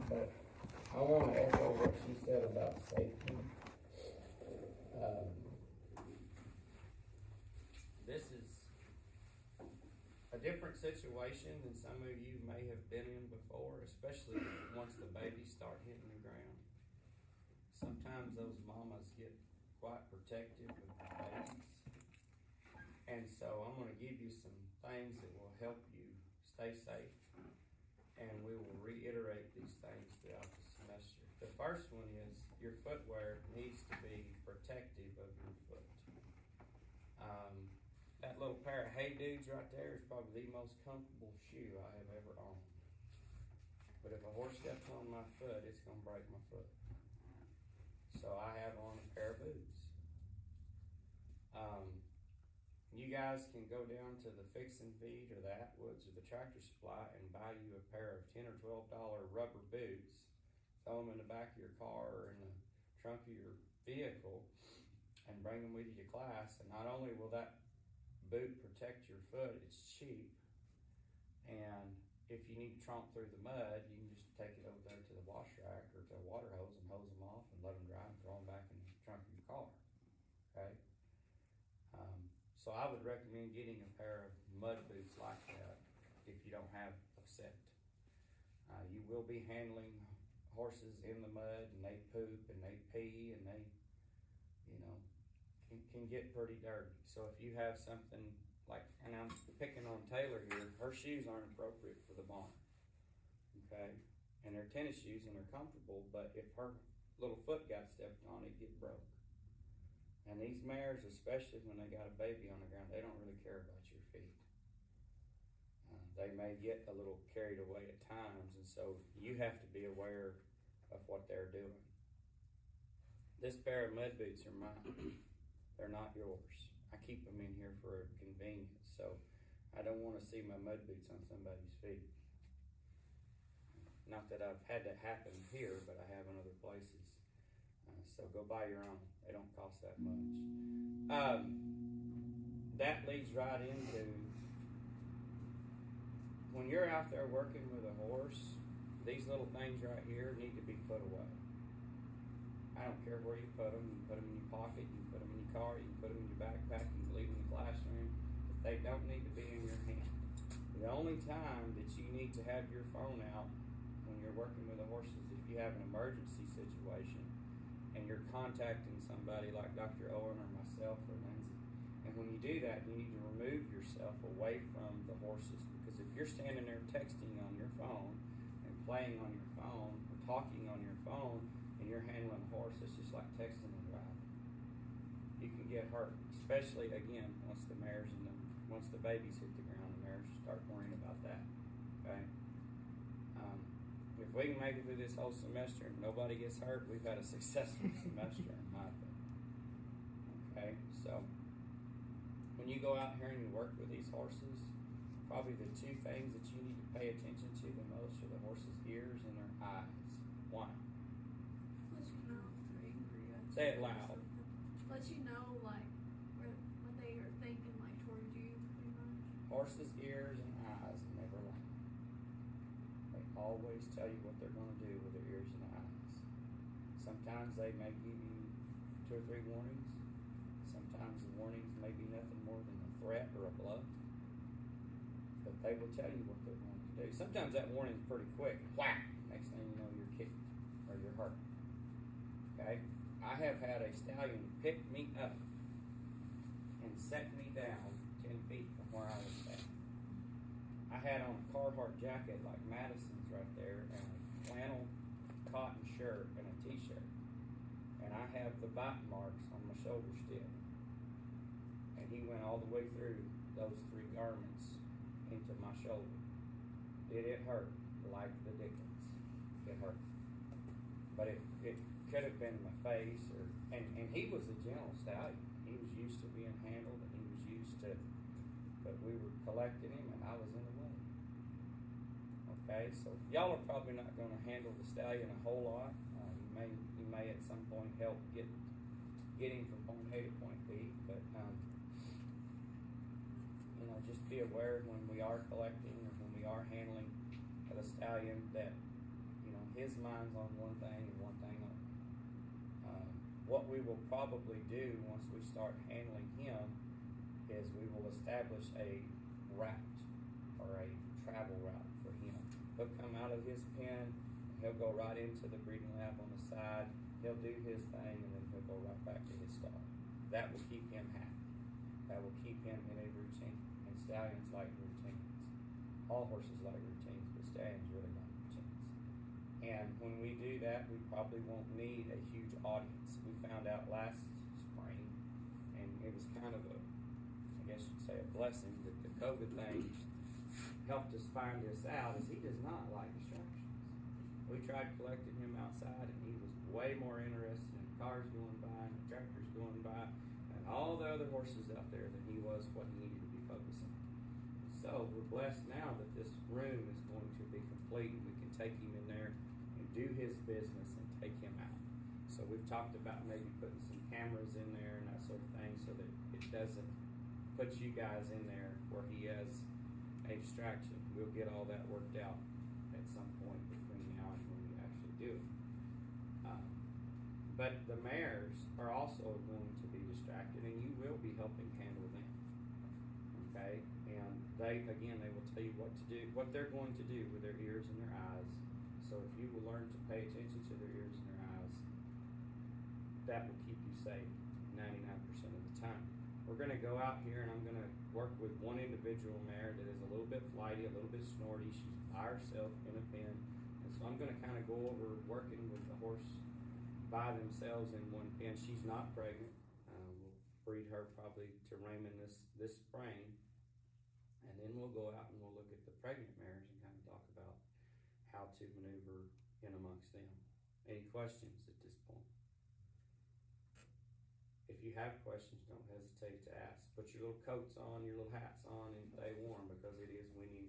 but I want to echo what she said about safety. This is a different situation than some of you may have been in before, especially once the babies start hitting the ground. Sometimes those mamas get quite protective of the babies. And so I'm going to give you some things that will help you stay safe. And we will reiterate these things throughout the semester. The first one is your footwear needs to be protective of your foot. That little pair of Hey Dudes right there is probably the most comfortable shoe I have ever owned. But if a horse steps on my foot, it's going to break my foot. So I have on a pair of boots. You guys can go down to the Fix and Feed or the Atwoods or the Tractor Supply and buy you a pair of $10 or $12 rubber boots. Throw them in the back of your car or in the trunk of your vehicle and bring them with you to class. And not only will that boot protect your foot, it's cheap. And if you need to tromp through the mud, you can just take it over there to the wash rack or to a water hose and hose them off and let them dry and throw them back in the trunk of your car. Okay? So I would recommend getting a pair of mud boots like that if you don't have a set. You will be handling horses in the mud, and they poop and they pee and they, can get pretty dirty. So if you have something like, and I'm picking on Taylor here, her shoes aren't appropriate for the barn, okay? And they're tennis shoes and they're comfortable, but if her little foot got stepped on, it'd get broke. And these mares, especially when they got a baby on the ground, they don't really care about your feet. They may get a little carried away at times, and so you have to be aware of what they're doing. This pair of mud boots are mine. They're not yours. I keep them in here for convenience, so I don't want to see my mud boots on somebody's feet. Not that I've had that happen here, but I have in other places. So go buy your own. They don't cost that much. That leads right into when you're out there working with a horse, these little things right here need to be put away. I don't care where you put them. You can put them in your pocket, you can put them in your car, you can put them in your backpack, you can leave them in the classroom. But they don't need to be in your hand. The only time that you need to have your phone out when you're working with the horses is if you have an emergency situation and you're contacting somebody like Dr. Owen or myself or Lindsay. And when you do that, you need to remove yourself away from the horses, because if you're standing there texting on your phone and playing on your phone or talking on your phone and you're handling a horse, it's just like texting and driving. You can get hurt, especially again once the mares and once the babies hit the ground, the mares start worrying about that. Okay. If we can make it through this whole semester and nobody gets hurt, we've had a successful semester in my opinion. Okay, so when you go out here and you work with these horses, probably the two things that you need to pay attention to the most are the horses' ears and their eyes. Why? Let you know if they're angry. Say it loud. Let you know, like, what they are thinking, like, towards you, pretty much. Horses' ears and eyes never lie. They always tell you what they're going to do with their ears and eyes. Sometimes they may give you 2 or 3 warnings. Sometimes the warnings may be nothing more than a threat or a bluff. But they will tell you what they're going to do. Sometimes that warning is pretty quick. Whack! Next thing you know, you're kicked or you're hurt. Okay? I have had a stallion pick me up and set me down 10 feet from where I was standing. I had on a Carhartt jacket like Madison's right there, and a flannel cotton shirt and a t-shirt. And I have the bite marks on my shoulder still. And he went all the way through those 3 garments into my shoulder. Did it hurt? Like the dickens. It hurt. But it could have been my face, and he was a gentle stallion. He was used to being handled, and he was used to, but we were collecting him, and I was in the way. Okay, so y'all are probably not going to handle the stallion a whole lot. You may at some point help get him from point A to point B, but just be aware when we are collecting or when we are handling the stallion that his mind's on one thing and one thing only. What we will probably do once we start handling him is we will establish a route or a travel route for him. He'll come out of his pen, he'll go right into the breeding lab on the side, he'll do his thing, and then he'll go right back to his stall. That will keep him happy. That will keep him in a routine. And stallions like routines. All horses like routines, but stallions really like routines. And when we do that, we probably won't need a huge audience. We found out last spring, and it was kind of a, I guess you'd say, a blessing that the COVID thing helped us find this out, is he does not like distractions. We tried collecting him outside, and he was way more interested in cars going by and tractors going by and all the other horses out there than he was what he needed to be focusing on. So we're blessed now that this room is going to be complete, and we can take him in there and do his business and take him out. So we've talked about maybe putting some cameras in there and that sort of thing, so that it doesn't put you guys in there where he has a distraction. We'll get all that worked out at some point between now and when we actually do it. But the mares are also going to be distracted, and you will be helping handle them. Okay? And they will tell you what to do, what they're going to do with their ears and their eyes. So if you will learn to pay attention to their ears and their eyes, that will keep you safe 99% of the time. We're going to go out here, and I'm going to work with one individual mare that is a little bit flighty, a little bit snorty. She's by herself in a pen. And so I'm going to kind of go over working with the horse by themselves in one pen. She's not pregnant. We'll breed her probably to Raymond this spring. And then we'll go out and we'll look at the pregnant mares and kind of talk about how to maneuver in amongst them. Any questions at this point? If you have questions, don't hesitate to ask. Put your little coats on, your little hats on, and stay warm, because it is windy